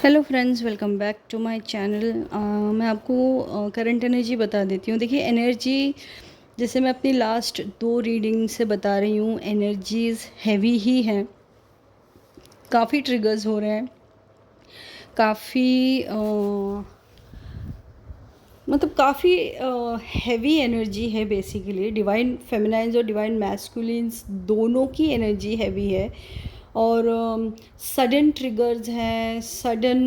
Hello friends, welcome back to my channel. मैं आपको current energy बता देती हूँ। देखिए, एनर्जी जैसे मैं अपनी लास्ट 2 रीडिंग से बता रही हूँ, एनर्जीज़ हैवी ही हैं। काफ़ी ट्रिगर्स हो रहे हैं, काफ़ी मतलब काफ़ी हैवी एनर्जी है। बेसिकली डिवाइन फेमिनाइन्स और डिवाइन मैस्कुलिन्स दोनों की एनर्जी हैवी है। और सडन ट्रिगर्स हैं, सडन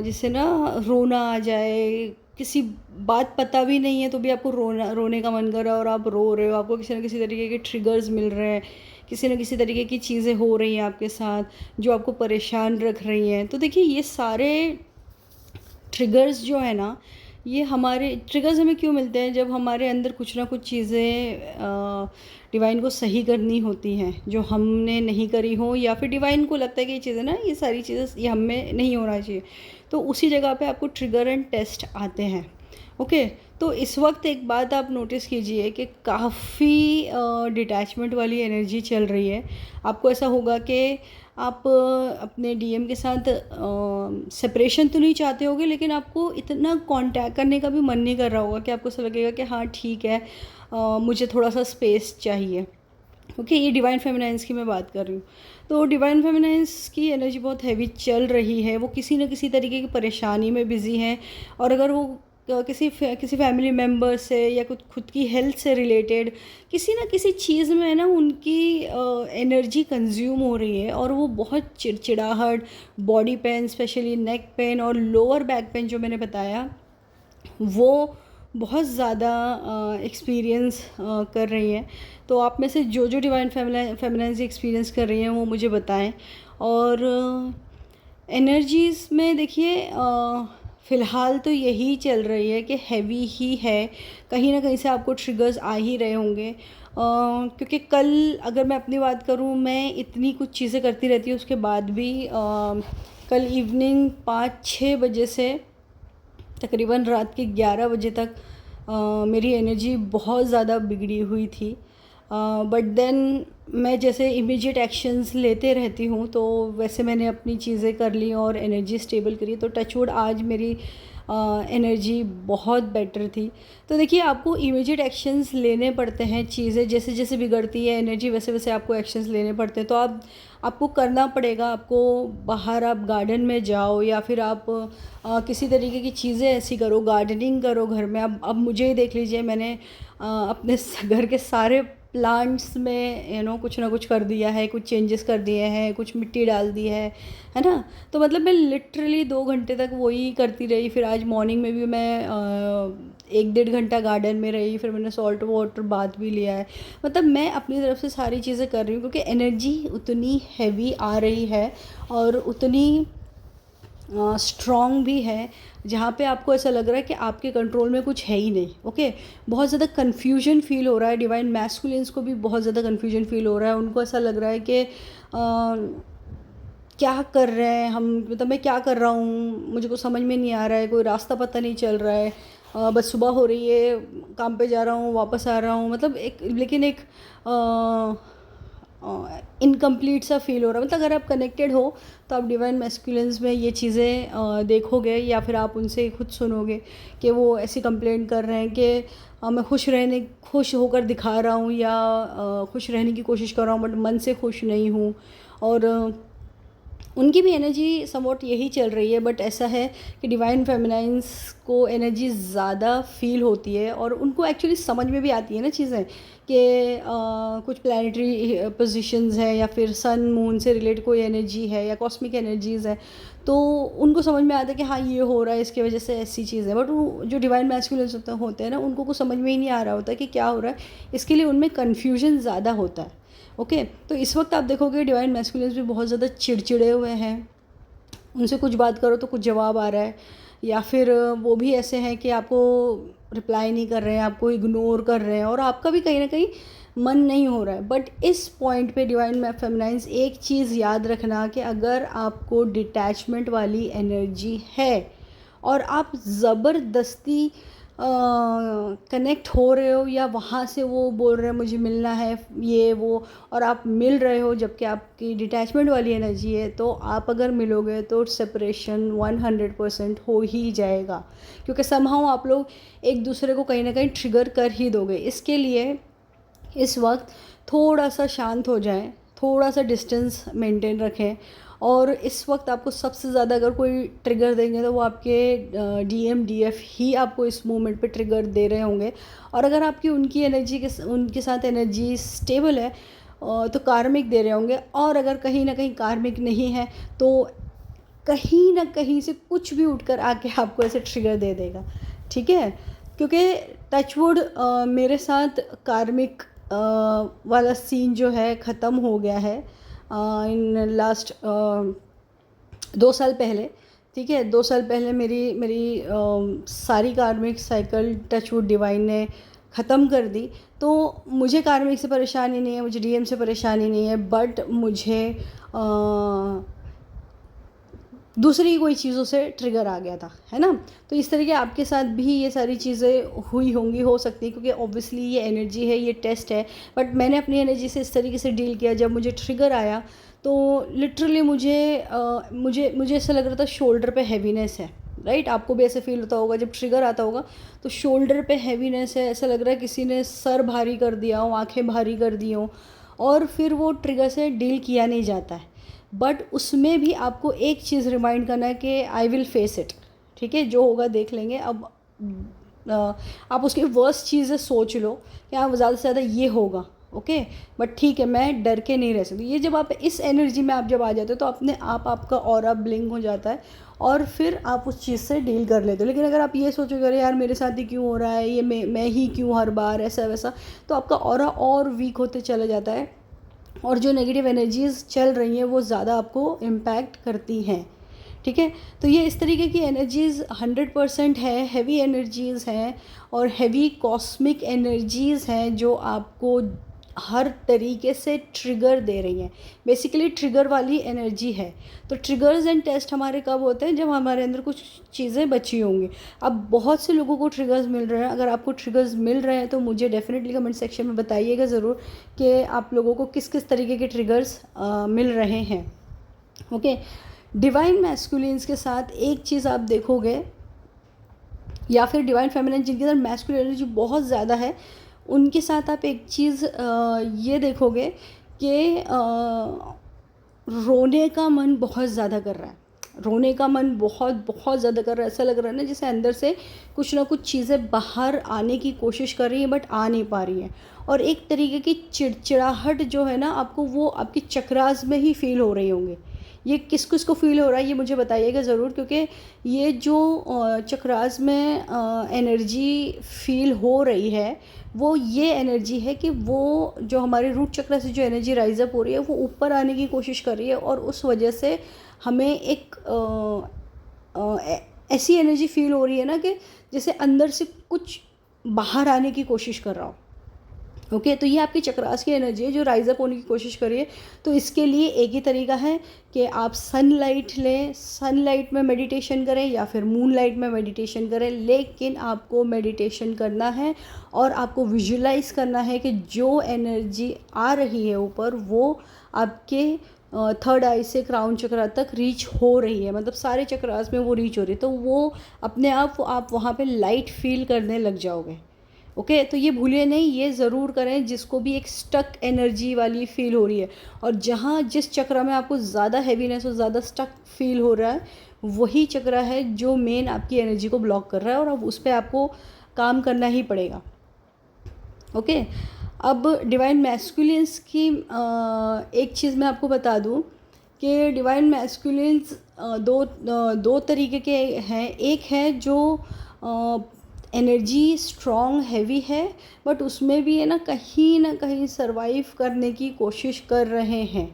जैसे ना रोना आ जाए, किसी बात पता भी नहीं है तो भी आपको रोने का मन कर रहा है और आप रो रहे हो। आपको किसी न किसी तरीके के ट्रिगर्स मिल रहे हैं, किसी न किसी तरीके की चीज़ें हो रही हैं आपके साथ जो आपको परेशान रख रही हैं। तो देखिए, ये सारे ट्रिगर्स जो है ना, ये हमारे ट्रिगर्स हमें क्यों मिलते हैं? जब हमारे अंदर कुछ ना कुछ चीज़ें डिवाइन को सही करनी होती हैं जो हमने नहीं करी हो, या फिर डिवाइन को लगता है कि ये चीज़ें ना, ये सारी चीज़ें ये हम में नहीं होना चाहिए। तो उसी जगह पे आपको ट्रिगर एंड टेस्ट आते हैं। ओके, तो इस वक्त एक बात आप नोटिस कीजिए कि काफ़ी डिटैचमेंट वाली एनर्जी चल रही है। आपको ऐसा होगा कि आप अपने डीएम के साथ सेपरेशन तो नहीं चाहते होगे, लेकिन आपको इतना कांटेक्ट करने का भी मन नहीं कर रहा होगा कि आपको ऐसा लगेगा कि हाँ ठीक है, मुझे थोड़ा सा स्पेस चाहिए। ओके, ये डिवाइन फेमिनाइन्स की मैं बात कर रही हूँ। तो डिवाइन फेमिनाइन्स की एनर्जी बहुत हैवी चल रही है। वो किसी न किसी तरीके की परेशानी में बिज़ी हैं, और अगर वो किसी फैमिली मेम्बर से या कुछ खुद की हेल्थ से रिलेटेड किसी न किसी चीज़ में है ना, उनकी एनर्जी कंज्यूम हो रही है, और वो बहुत चिड़चिड़ाहट, body pain, specially neck pain और लोअर बैक पेन जो मैंने बताया, वो बहुत ज़्यादा एक्सपीरियंस कर रही हैं। तो आप में से जो जो डिवाइन फेमिनाइन्स एक्सपीरियंस कर रही हैं वो मुझे बताएं। और एनर्जीज़ में देखिए, फ़िलहाल तो यही चल रही है कि हैवी ही है। कहीं ना कहीं से आपको ट्रिगर्स आ ही रहे होंगे, क्योंकि कल अगर मैं अपनी बात करूं, मैं इतनी कुछ चीज़ें करती रहती हूँ उसके बाद भी कल इवनिंग 5-6 बजे से तकरीबन रात के 11 बजे तक मेरी एनर्जी बहुत ज़्यादा बिगड़ी हुई थी। बट देन मैं जैसे इमीडिएट एक्शंस लेते रहती हूँ, तो वैसे मैंने अपनी चीज़ें कर ली और एनर्जी स्टेबल करी। तो टचवुड आज मेरी एनर्जी बहुत बेटर थी। तो देखिए, आपको इमीडिएट एक्शंस लेने पड़ते हैं। चीज़ें जैसे जैसे बिगड़ती है एनर्जी, वैसे वैसे आपको एक्शंस लेने पड़ते हैं। तो आपको करना पड़ेगा। आपको बाहर आप गार्डन में जाओ, या फिर आप किसी तरीके की चीज़ें ऐसी करो, गार्डनिंग करो घर में। अब मुझे ही देख लीजिए, मैंने अपने घर के सारे प्लांट्स में कुछ ना कुछ कर दिया है, कुछ चेंजेस कर दिए हैं, कुछ मिट्टी डाल दी है ना। तो मतलब मैं लिटरली 2 घंटे तक वही करती रही। फिर आज मॉर्निंग में भी मैं 1-1.5 घंटा गार्डन में रही। फिर मैंने सॉल्ट वाटर बाथ भी लिया है। मतलब मैं अपनी तरफ से सारी चीज़ें कर रही हूँ, क्योंकि एनर्जी उतनी हैवी आ रही है और उतनी स्ट्रॉन्ग भी है, जहाँ पे आपको ऐसा लग रहा है कि आपके कंट्रोल में कुछ है ही नहीं। ओके, बहुत ज़्यादा कन्फ्यूजन फील हो रहा है। डिवाइन मैस्कुलिन्स को भी बहुत ज़्यादा कन्फ्यूजन फील हो रहा है। उनको ऐसा लग रहा है कि क्या कर रहे हैं हम, मतलब मैं क्या कर रहा हूँ, मुझे को समझ में नहीं आ रहा है, कोई रास्ता पता नहीं चल रहा है। बस सुबह हो रही है, काम पे जा रहा हूँ, वापस आ रहा हूँ, मतलब एक, लेकिन एक इनकम्प्लीट सा फील हो रहा है। मतलब अगर आप कनेक्टेड हो तो आप डिवाइन मैस्कुलिन्स में ये चीज़ें देखोगे, या फिर आप उनसे खुद सुनोगे कि वो ऐसी कंप्लेंट कर रहे हैं कि मैं खुश होकर दिखा रहा हूँ, या खुश रहने की कोशिश कर रहा हूँ, बट मन से खुश नहीं हूँ। और उनकी भी एनर्जी समवॉट यही चल रही है। बट ऐसा है कि डिवाइन फेमिनाइन्स को एनर्जी ज़्यादा फील होती है, और उनको एक्चुअली समझ में भी आती है ना चीज़ें कि कुछ प्लानिटरी पोजीशंस है, या फिर सन मून से रिलेटेड कोई एनर्जी है, या कॉस्मिक एनर्जीज़ है। तो उनको समझ में आता है कि हाँ ये हो रहा है, इसकी वजह से ऐसी चीज़ है। बट वो जो डिवाइन मैस्कुलिन्स होते हैं ना, उनको कुछ समझ में ही नहीं आ रहा होता कि क्या हो रहा है। इसके लिए उनमें कन्फ्यूजन ज़्यादा होता है। ओके, तो इस वक्त आप देखोगे डिवाइन मैस्कुलिन्स भी बहुत ज़्यादा चिड़चिड़े हुए हैं। उनसे कुछ बात करो तो कुछ जवाब आ रहा है, या फिर वो भी ऐसे हैं कि आपको रिप्लाई नहीं कर रहे हैं, आपको इग्नोर कर रहे हैं, और आपका भी कहीं ना कहीं मन नहीं हो रहा है। बट इस पॉइंट पे डिवाइन फेमिनाइन्स, एक चीज़ याद रखना कि अगर आपको डिटैचमेंट वाली एनर्जी है और आप ज़बरदस्ती कनेक्ट हो रहे हो या वहाँ से वो बोल रहे हैं मुझे मिलना है ये वो, और आप मिल रहे हो जबकि आपकी डिटैचमेंट वाली एनर्जी है, तो आप अगर मिलोगे तो सेपरेशन 100% हो ही जाएगा, क्योंकि समहाउ आप लोग एक दूसरे को कहीं ना कहीं ट्रिगर कर ही दोगे। इसके लिए इस वक्त थोड़ा सा शांत हो जाएं, थोड़ा सा डिस्टेंस मेंटेन रखें। और इस वक्त आपको सबसे ज़्यादा अगर कोई ट्रिगर देंगे तो वो आपके डीएम डीएफ ही आपको इस मोमेंट पे ट्रिगर दे रहे होंगे। और अगर आपकी उनकी एनर्जी के उनके साथ एनर्जी स्टेबल है तो कार्मिक दे रहे होंगे। और अगर कहीं ना कहीं कार्मिक नहीं है तो कहीं ना कहीं से कुछ भी उठकर आके आपको ऐसे ट्रिगर दे देगा, ठीक है। क्योंकि टचवुड मेरे साथ कार्मिक वाला सीन जो है ख़त्म हो गया है इन लास्ट 2 साल पहले, ठीक है। 2 साल पहले मेरी मेरी सारी कार्मिक साइकिल टचवुड डिवाइन ने ख़त्म कर दी। तो मुझे कार्मिक से परेशानी नहीं है, मुझे डीएम से परेशानी नहीं है, बट मुझे दूसरी कोई चीज़ों से ट्रिगर आ गया था, है ना। तो इस तरीके आपके साथ भी ये सारी चीज़ें हुई होंगी, हो सकती है, क्योंकि ऑब्वियसली ये एनर्जी है, ये टेस्ट है। बट मैंने अपनी एनर्जी से इस तरीके से डील किया, जब मुझे ट्रिगर आया तो लिटरली मुझे ऐसा लग रहा था शोल्डर पे हैवीनेस है, राइट। आपको भी ऐसे फील होता होगा जब ट्रिगर आता होगा तो शोल्डर पे हैवीनेस है, ऐसा लग रहा है किसी ने सर भारी कर दिया हो, आंखें भारी कर दी हो, और फिर वो ट्रिगर से डील किया नहीं जाता है। बट उसमें भी आपको एक चीज़ रिमाइंड करना है कि आई विल फेस इट, ठीक है, जो होगा देख लेंगे। अब आप उसकी वर्स्ट चीज़ें सोच लो कि हाँ ज़्यादा से ज़्यादा ये होगा, ओके, बट ठीक है, मैं डर के नहीं रह सकती। ये जब आप इस एनर्जी में आप जब आ जाते हो तो अपने आप आपका ऑरा ब्लिंक हो जाता है और फिर आप उस चीज़ से डील कर लेते हो। लेकिन अगर आप ये सोचोगे अरे यार मेरे साथ ही क्यों हो रहा है, ये मैं ही क्यों हर बार ऐसा वैसा, तो आपका ऑरा और वीक होते चला जाता है और जो नेगेटिव एनर्जीज़ चल रही हैं वो ज़्यादा आपको इम्पैक्ट करती हैं, ठीक है। तो ये इस तरीके की एनर्जीज़ 100% है, हैवी एनर्जीज़ हैं और हैवी कॉस्मिक एनर्जीज़ हैं जो आपको हर तरीके से ट्रिगर दे रही हैं। बेसिकली ट्रिगर वाली एनर्जी है। तो ट्रिगर्स एंड टेस्ट हमारे कब होते हैं, जब हमारे अंदर कुछ चीज़ें बची होंगी। अब बहुत से लोगों को ट्रिगर्स मिल रहे हैं। अगर आपको ट्रिगर्स मिल रहे हैं तो मुझे डेफिनेटली कमेंट सेक्शन में बताइएगा ज़रूर कि आप लोगों को किस किस तरीके के ट्रिगर्स मिल रहे हैं, ओके। डिवाइन मैस्कुलिन्स के साथ एक चीज़ आप देखोगे, या फिर डिवाइन फेमिनिन जिनके अंदर मैस्कुलिन एनर्जी बहुत ज़्यादा है, उनके साथ आप एक चीज़ ये देखोगे कि रोने का मन बहुत ज़्यादा कर रहा है। रोने का मन बहुत बहुत ज़्यादा कर रहा है। ऐसा लग रहा है ना जैसे अंदर से कुछ ना कुछ चीज़ें बाहर आने की कोशिश कर रही हैं बट आ नहीं पा रही हैं। और एक तरीके की चिड़चिड़ाहट जो है ना, आपको वो आपकी चक्रास में ही फील हो रही होंगी। ये किस किस को फील हो रहा है ये मुझे बताइएगा ज़रूर, क्योंकि ये जो चक्रास में एनर्जी फील हो रही है वो ये एनर्जी है कि वो जो हमारे रूट चक्र से जो एनर्जी राइज अप हो रही है वो ऊपर आने की कोशिश कर रही है और उस वजह से हमें एक ऐसी एनर्जी फील हो रही है ना कि जैसे अंदर से कुछ बाहर आने की कोशिश कर रहा हो, ओके। तो ये आपकी चक्रास की एनर्जी है जो राइज अप होने की कोशिश करिए। तो इसके लिए एक ही तरीका है कि आप सनलाइट लें, सनलाइट में मेडिटेशन करें या फिर मूनलाइट में मेडिटेशन करें। लेकिन आपको मेडिटेशन करना है और आपको विजुलाइज करना है कि जो एनर्जी आ रही है ऊपर वो आपके थर्ड आई से क्राउन चक्रा तक रीच हो रही है, मतलब सारे चक्रास में वो रीच हो रही है। तो वो अपने आप वहाँ पे लाइट फील करने लग जाओगे, ओके। तो ये भूलिए नहीं, ये ज़रूर करें जिसको भी एक स्टक एनर्जी वाली फील हो रही है। और जहाँ जिस चक्र में आपको ज़्यादा हैवीनेस और ज़्यादा स्टक फील हो रहा है वही चक्र है जो मेन आपकी एनर्जी को ब्लॉक कर रहा है और अब उस पर आपको काम करना ही पड़ेगा, ओके। अब डिवाइन मैस्कुलिन्स की एक चीज़ मैं आपको बता दूं कि डिवाइन मैस्कुलिन्स दो तरीके के हैं। एक है जो एनर्जी स्ट्रॉन्ग हैवी है बट उसमें भी है ना कहीं सर्वाइव करने की कोशिश कर रहे हैं।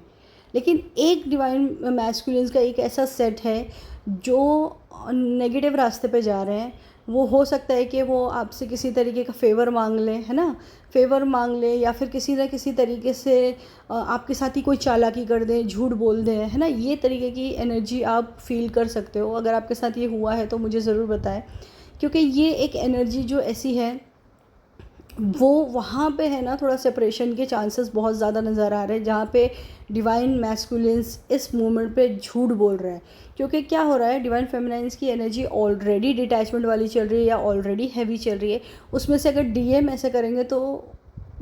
लेकिन एक डिवाइन मैस्कुलिन्स का एक ऐसा सेट है जो नेगेटिव रास्ते पे जा रहे हैं। वो हो सकता है कि वो आपसे किसी तरीके का फेवर मांग लें, है ना, फेवर मांग लें, या फिर किसी न किसी तरीके से आपके साथ ही कोई चालाकी कर दें, झूठ बोल दें, है ना। ये तरीके की एनर्जी आप फील कर सकते हो। अगर आपके साथ ये हुआ है तो मुझे ज़रूर बताएं। क्योंकि ये एक एनर्जी जो ऐसी है वो वहाँ पे है ना, थोड़ा सेपरेशन के चांसेस बहुत ज़्यादा नज़र आ रहे हैं, जहाँ पे डिवाइन मैस्कुलिन्स इस मोमेंट पे झूठ बोल रहे हैं। क्योंकि क्या हो रहा है, डिवाइन फेमिनाइन्स की एनर्जी ऑलरेडी डिटैचमेंट वाली चल रही है या ऑलरेडी हैवी चल रही है, उसमें से अगर डीएम ऐसे करेंगे तो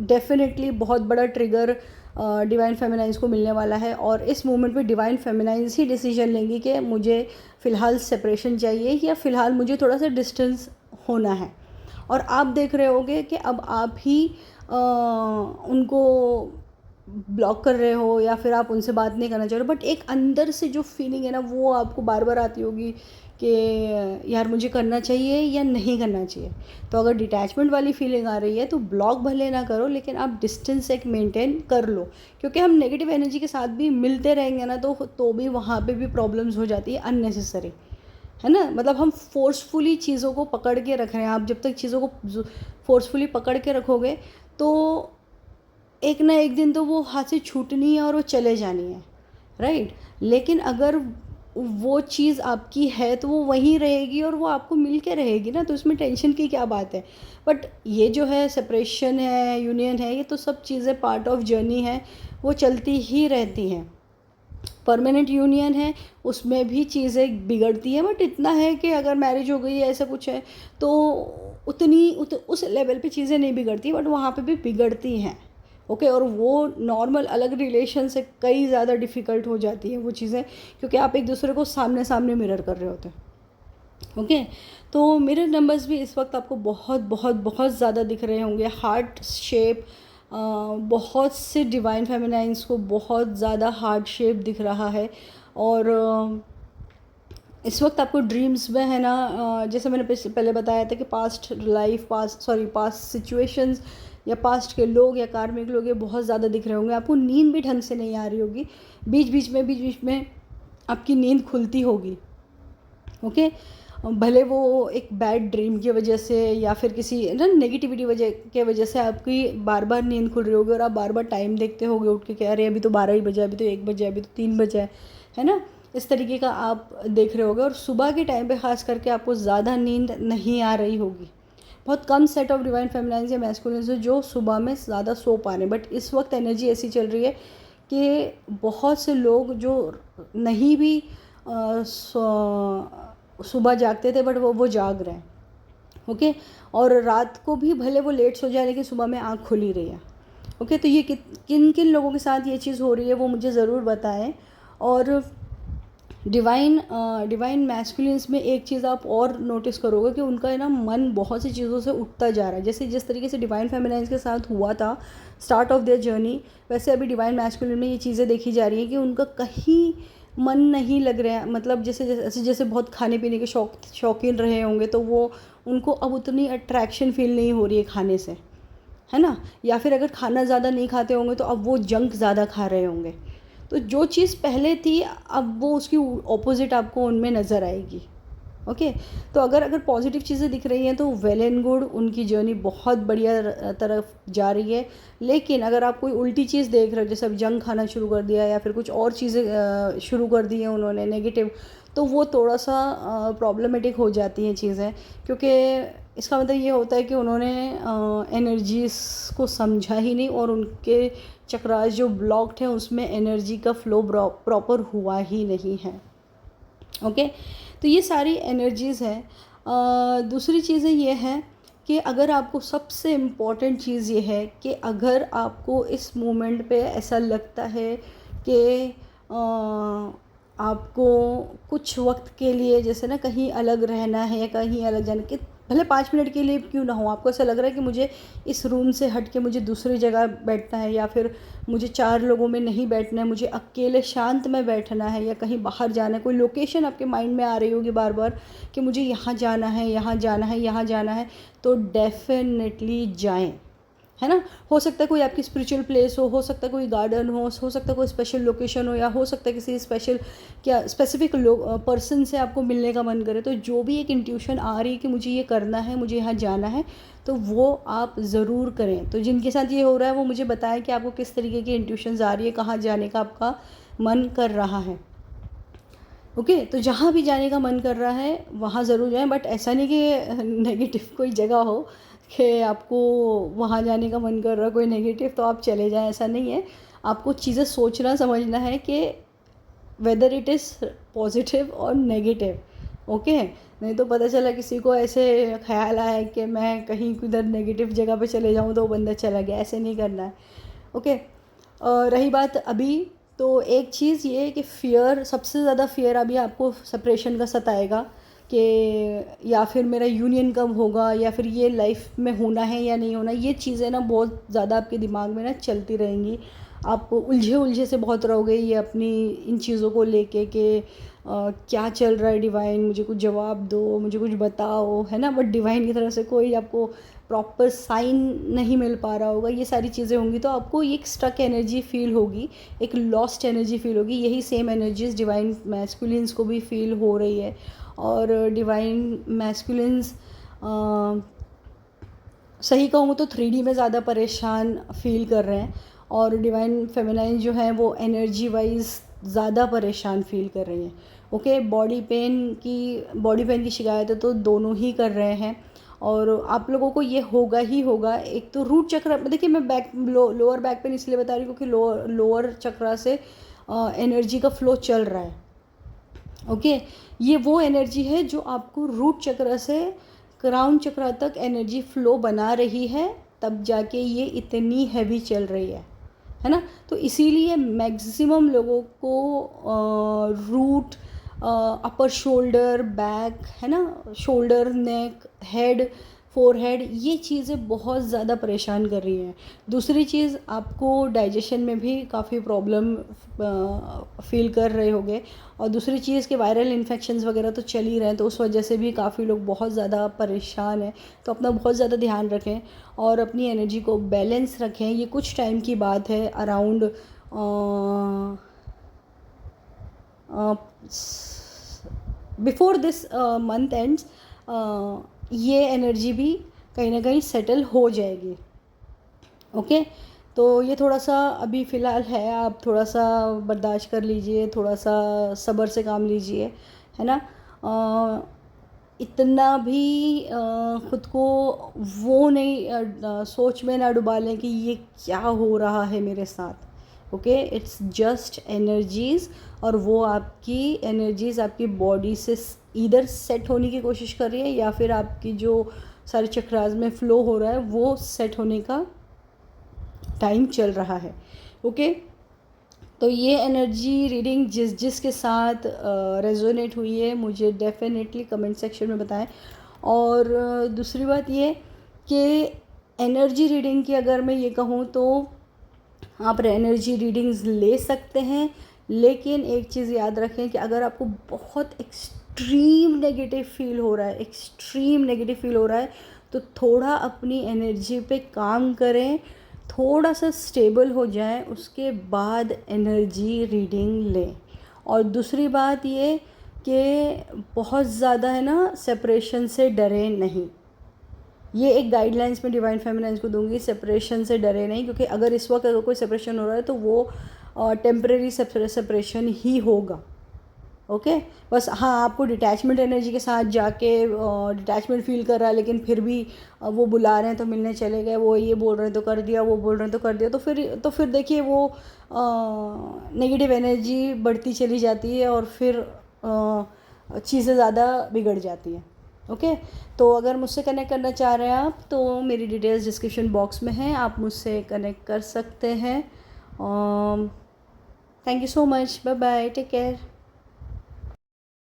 डेफिनेटली बहुत बड़ा ट्रिगर डिवाइन फेमिनाइन्स को मिलने वाला है। और इस मोमेंट पे डिवाइन फेमिनाइन्स ही डिसीजन लेंगी कि मुझे फ़िलहाल सेपरेशन चाहिए या फ़िलहाल मुझे थोड़ा सा डिस्टेंस होना है। और आप देख रहे होगे कि अब आप ही उनको ब्लॉक कर रहे हो या फिर आप उनसे बात नहीं करना चाह रहे हो, बट एक अंदर से जो फीलिंग है ना वो आपको बार बार आती होगी कि यार मुझे करना चाहिए या नहीं करना चाहिए। तो अगर डिटैचमेंट वाली फीलिंग आ रही है तो ब्लॉक भले ना करो, लेकिन आप डिस्टेंस एक मेंटेन कर लो। क्योंकि हम नेगेटिव एनर्जी के साथ भी मिलते रहेंगे ना तो भी वहाँ पे भी प्रॉब्लम्स हो जाती है अननेसेसरी, है ना। मतलब हम फोर्सफुली चीज़ों को पकड़ के रख रहे हैं, आप जब तक चीज़ों को फोर्सफुली पकड़ के रखोगे तो एक ना एक दिन तो वो हाथ से छूटनी है और वो चले जानी है, राइट। लेकिन अगर वो चीज़ आपकी है तो वो वहीं रहेगी और वो आपको मिल के रहेगी ना, तो उसमें टेंशन की क्या बात है। बट ये जो है सेपरेशन है, यूनियन है, ये तो सब चीज़ें पार्ट ऑफ जर्नी है, वो चलती ही रहती हैं। परमानेंट यूनियन है उसमें भी चीज़ें बिगड़ती हैं, बट इतना है कि अगर मैरिज हो गई है ऐसा कुछ है तो उस लेवल पे चीज़ें नहीं बिगड़ती, बट वहाँ पे भी बिगड़ती हैं। ओके, और वो नॉर्मल अलग रिलेशन से कई ज़्यादा डिफ़िकल्ट हो जाती हैं वो चीज़ें, क्योंकि आप एक दूसरे को सामने सामने मिरर कर रहे होते हैं। ओके, तो मिरर नंबर्स भी इस वक्त आपको बहुत बहुत बहुत ज़्यादा दिख रहे होंगे। हार्ट शेप, बहुत से डिवाइन फेमिनाइंस को बहुत ज़्यादा हार्ट शेप दिख रहा है। और इस वक्त आपको ड्रीम्स में है ना, जैसे मैंने पहले बताया था कि पास्ट सिचुएशंस या पास्ट के लोग या कार्मिक लोग ये बहुत ज़्यादा दिख रहे होंगे। आपको नींद भी ढंग से नहीं आ रही होगी, बीच बीच में आपकी नींद खुलती होगी। ओके, भले वो एक बैड ड्रीम की वजह से या फिर किसी ना नेगेटिविटी के वजह से आपकी बार बार नींद खुल रही होगी और आप बार बार टाइम देखते होगे उठ के, अरे अभी तो 12 ही बजे, अभी तो 1 बजे, अभी तो 3 बजे है ना। इस तरीके का आप देख रहे होगे। और सुबह के टाइम पे ख़ास करके आपको ज़्यादा नींद नहीं आ रही होगी। बहुत कम सेट ऑफ डिवाइन फेमिनाइन्स या मैस्कुलिन्स है जो सुबह में ज़्यादा सो पा रहे हैं, बट इस वक्त एनर्जी ऐसी चल रही है कि बहुत से लोग जो नहीं भी सुबह जागते थे बट वो जाग रहे हैं। ओके, और रात को भी भले वो लेट सो जाए लेकिन सुबह में आँख खुली रही है। ओके, तो ये किन किन लोगों के साथ ये चीज़ हो रही है वो मुझे ज़रूर बताएं। और डिवाइन मैस्कुलिन्स में एक चीज़ आप और नोटिस करोगे कि उनका है ना मन बहुत सी चीज़ों से उठता जा रहा है। जैसे जिस तरीके से डिवाइन फेमिनाइन्स के साथ हुआ था स्टार्ट ऑफ देयर जर्नी, वैसे अभी डिवाइन मैस्कुलिन में ये चीज़ें देखी जा रही हैं कि उनका कहीं मन नहीं लग रहा है। मतलब जैसे बहुत खाने पीने के शौकीन रहे होंगे तो वो उनको अब उतनी अट्रैक्शन फील नहीं हो रही है खाने से, है ना। या फिर अगर खाना ज़्यादा नहीं खाते होंगे तो अब वो जंक ज़्यादा खा रहे होंगे। तो जो चीज़ पहले थी अब वो उसकी ऑपोजिट आपको उनमें नज़र आएगी। ओके, तो अगर पॉजिटिव चीज़ें दिख रही हैं तो वेल एंड गुड, उनकी जर्नी बहुत बढ़िया तरफ जा रही है। लेकिन अगर आप कोई उल्टी चीज़ देख रहे हो, जैसे अब जंक खाना शुरू कर दिया या फिर कुछ और चीज़ें शुरू कर दी हैं उन्होंने नेगेटिव, तो वो थोड़ा सा प्रॉब्लमेटिक हो जाती हैं चीज़ें। क्योंकि इसका मतलब ये होता है कि उन्होंने एनर्जीज़ को समझा ही नहीं और उनके चक्रास जो ब्लॉक्ड हैं उसमें एनर्जी का फ्लो प्रॉपर हुआ ही नहीं है। ओके, तो ये सारी एनर्जीज़ हैं। दूसरी चीज़ें ये हैं कि अगर आपको सबसे इम्पॉर्टेंट चीज़ ये है कि अगर आपको इस मोमेंट पे ऐसा लगता है कि आपको कुछ वक्त के लिए जैसे ना कहीं अलग रहना है या कहीं अलग जाने के, भले 5 मिनट के लिए क्यों ना हो, आपको ऐसा लग रहा है कि मुझे इस रूम से हट के मुझे दूसरी जगह बैठना है या फिर मुझे 4 लोगों में नहीं बैठना है, मुझे अकेले शांत में बैठना है या कहीं बाहर जाना है, कोई लोकेशन आपके माइंड में आ रही होगी बार बार कि मुझे यहाँ जाना है, यहाँ जाना है, यहाँ जाना है, तो डेफिनेटली जाएं, है ना। हो सकता है कोई आपकी स्पिरिचुअल प्लेस हो सकता है कोई गार्डन हो सकता है कोई स्पेशल लोकेशन हो, या हो सकता है किसी स्पेसिफिक पर्सन से आपको मिलने का मन करे। तो जो भी एक इंट्यूशन आ रही है कि मुझे ये करना है, मुझे यहाँ जाना है, तो वो आप ज़रूर करें। तो जिनके साथ ये हो रहा है वो मुझे बताएं कि आपको किस तरीके की इंट्यूशंस आ रही है, कहाँ जाने का आपका मन कर रहा है। ओके, तो जहाँ भी जाने का मन कर रहा है वहाँ ज़रूर जाएं, बट ऐसा नहीं कि नेगेटिव कोई जगह हो कि आपको वहाँ जाने का मन कर रहा है कोई नेगेटिव तो आप चले जाएं, ऐसा नहीं है। आपको चीज़ें सोचना समझना है कि वेदर इट इज़ पॉजिटिव और नेगेटिव। ओके, नहीं तो पता चला किसी को ऐसे ख्याल आया कि मैं कहीं किधर नेगेटिव जगह पे चले जाऊँ तो वो बंदा चला गया, ऐसे नहीं करना है। ओके, रही बात अभी, तो एक चीज़ ये है कि फ़ियर, सबसे ज़्यादा फ़ियर अभी आपको सेपरेशन का सताएगा कि या फिर मेरा यूनियन कब होगा, या फिर ये लाइफ में होना है या नहीं होना। ये चीज़ें ना बहुत ज़्यादा आपके दिमाग में ना चलती रहेंगी। आप उलझे उलझे से बहुत रहोगे ये अपनी इन चीज़ों को लेके कि क्या चल रहा है डिवाइन, मुझे कुछ जवाब दो, मुझे कुछ बताओ, है ना। बट डिवाइन की तरफ से कोई आपको प्रॉपर साइन नहीं मिल पा रहा होगा। ये सारी चीज़ें होंगी तो आपको एक स्टक एनर्जी फील होगी, एक लॉस्ट एनर्जी फील होगी। यही सेम एनर्जीज डिवाइन मैस्कुलिन्स को भी फील हो रही है। और डिवाइन मैस्कुलिन्स सही कहूँ तो 3D में ज़्यादा परेशान फील कर रहे हैं, और डिवाइन फेमिनाइन जो है वो एनर्जी वाइज ज़्यादा परेशान फील कर रही हैं। ओके, बॉडी पेन की शिकायतें तो दोनों ही कर रहे हैं, और आप लोगों को ये होगा ही होगा। एक तो रूट चक्र, देखिए मैं लोअर बैक पेन इसलिए बता रही हूँ क्योंकि लोअर चक्रा से एनर्जी का फ्लो चल रहा है। ओके, ये वो एनर्जी है जो आपको रूट चक्र से क्राउन चक्र तक एनर्जी फ्लो बना रही है, तब जाके ये इतनी हैवी चल रही है ना। तो इसीलिए मैक्सिमम लोगों को रूट, अपर शोल्डर, बैक, है ना, शोल्डर, नेक, हेड, फोरहेड, ये चीज़ें बहुत ज़्यादा परेशान कर रही हैं। दूसरी चीज़, आपको डाइजेशन में भी काफ़ी प्रॉब्लम फील कर रहे होंगे, और दूसरी चीज़ कि वायरल इन्फेक्शंस वगैरह तो चल ही रहे हैं, तो उस वजह से भी काफ़ी लोग बहुत ज़्यादा परेशान हैं। तो अपना बहुत ज़्यादा ध्यान रखें और अपनी एनर्जी को बैलेंस रखें। ये कुछ टाइम की बात है, around before this month ends ये एनर्जी भी कहीं ना कहीं सेटल हो जाएगी। ओके, तो ये थोड़ा सा अभी फ़िलहाल है, आप थोड़ा सा बर्दाश्त कर लीजिए, थोड़ा सा सब्र से काम लीजिए, है ना। इतना भी ख़ुद को वो नहीं सोच में ना डुबा लें कि ये क्या हो रहा है मेरे साथ। ओके, इट्स जस्ट एनर्जीज़, और वो आपकी एनर्जीज़ आपकी बॉडी से इधर सेट होने की कोशिश कर रही है, या फिर आपकी जो सारे चक्रास में फ़्लो हो रहा है वो सेट होने का टाइम चल रहा है। ओके, तो ये एनर्जी रीडिंग जिसके साथ रेजोनेट हुई है मुझे डेफिनेटली कमेंट सेक्शन में बताएं। और दूसरी बात ये कि एनर्जी रीडिंग की अगर मैं ये कहूँ तो आप एनर्जी रीडिंग्स ले सकते हैं, लेकिन एक चीज़ याद रखें कि अगर आपको बहुत एक्सट्रीम नेगेटिव फील हो रहा है, तो थोड़ा अपनी एनर्जी पे काम करें, थोड़ा सा स्टेबल हो जाए, उसके बाद एनर्जी रीडिंग लें। और दूसरी बात ये कि बहुत ज़्यादा है ना सेपरेशन से डरे नहीं। ये एक गाइडलाइंस में डिवाइन फेमिनाइन्स को दूंगी, सेपरेशन से डरे नहीं, क्योंकि अगर इस वक्त अगर कोई सेपरेशन हो रहा है तो वो टेम्परेरी सेपरेशन ही होगा। ओके, बस हाँ, आपको डिटैचमेंट एनर्जी के साथ जाके डिटैचमेंट फील कर रहा है, लेकिन फिर भी वो बुला रहे हैं तो मिलने चले गए, वो ये बोल रहे हैं तो कर दिया, वो बोल रहे हैं तो कर दिया, तो फिर देखिए वो नेगेटिव एनर्जी बढ़ती चली जाती है, और फिर चीज़ें ज़्यादा बिगड़ जाती हैं। ओके, तो अगर मुझसे कनेक्ट करना चाह रहे हैं आप, तो मेरी डिटेल्स डिस्क्रिप्शन बॉक्स में हैं, आप मुझसे कनेक्ट कर सकते हैं। Thank you so much, bye bye, take care.